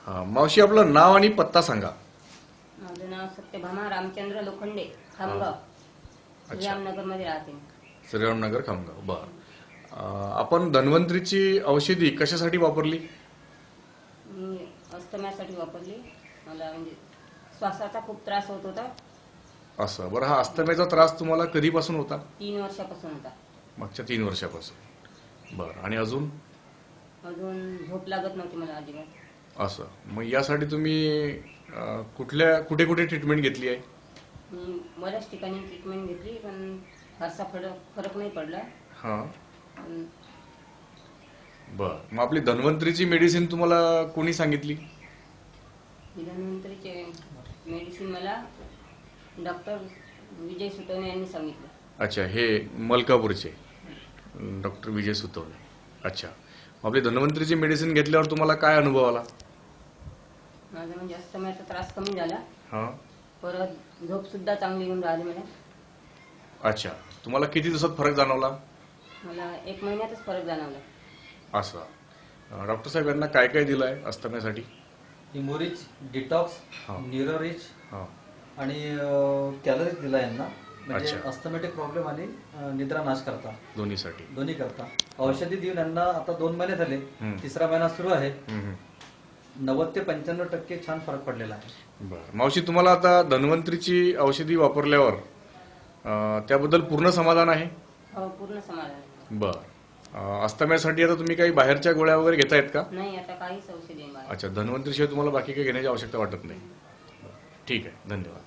हा, मावशी आपलं नाव आणि पत्ता सांगा. माझं नाव सत्यभामा रामचंद्र लोखंडे, खामगाव. श्रीरामनगर मध्ये राहते. श्रीरामनगर, खामगाव. बर. आपण धन्वंतरीची औषधी कशासाठी वापरली? मी अस्थम्यासाठी वापरली. मला म्हणजे श्वासाचा खूप त्रास होत होता. असं. बरं, हा अस्थम्याचा त्रास तुम्हाला कधीपासून होता? 3 वर्षापासून होता. मागच्या 3 वर्षापासून. बरं. आणि अजून झोप लागत नव्हती मला अजिबात. असं. मग यासाठी तुम्ही कुठे कुठे ट्रीटमेंट घेतली आहे? मी बऱ्याच ठिकाणी ट्रीटमेंट घेतली, पण फारसा फरक नाही पडला. हां. पण बरं. मग आपली धन्वंतरीची मेडिसिन तुम्हाला कोणी सांगितली? धन्वंतरीचे मेडिसिन मला डॉक्टर विजय सुतवणे यांनी सांगितलं. अच्छा, हे मलकापूरचे डॉक्टर विजय सुतवणे. अच्छा. आपली धन्वंतरीची मेडिसिन घेतल्यावर तुम्हाला काय अनुभव आला? माझा म्हणजे अस्थम्याचा त्रास कमी झाला. हां. परत झोप सुद्धा चांगली येऊन राहिली मला. अच्छा. तुम्हाला किती दिवसात फरक जाणवला? मला 1 महिन्यातच फरक जाणवला. असं. डॉक्टर साहेब यांना काय काय दिलं आहे अस्थम्यासाठी? हिमोरिच, डिटॉक्स, हां. न्यूरोरिच हां. आणि कॅलरीज दिला यांना. म्हणजे अच्छा. अस्थमॅटिक प्रॉब्लेम आणि निद्रा नाश करता, दोन्हीसाठी. दोन्ही करता. औषधी देऊन यांना आता 2 महिने झाले. हं. 3रा महिना सुरू आहे. हं. 90 ते 95% छान फरक पडलेला आहे. बरं. मावशी, तुम्हाला आता धन्वंतरीची औषधी वापरल्यावर त्याबद्दल पूर्ण समाधान आहे? हो, पूर्ण समाधान. बरं. अस्थम्यासाठी आता तुम्ही काही बाहेरच्या गोळ्या वगैरे घेतायत का? नाही, आता काहीच औषधी नाही. अच्छा. धन्वंतरीशिवाय तुम्हाला बाकी काही घेण्याची आवश्यकता वाटत नाही. ठीक आहे. धन्यवाद.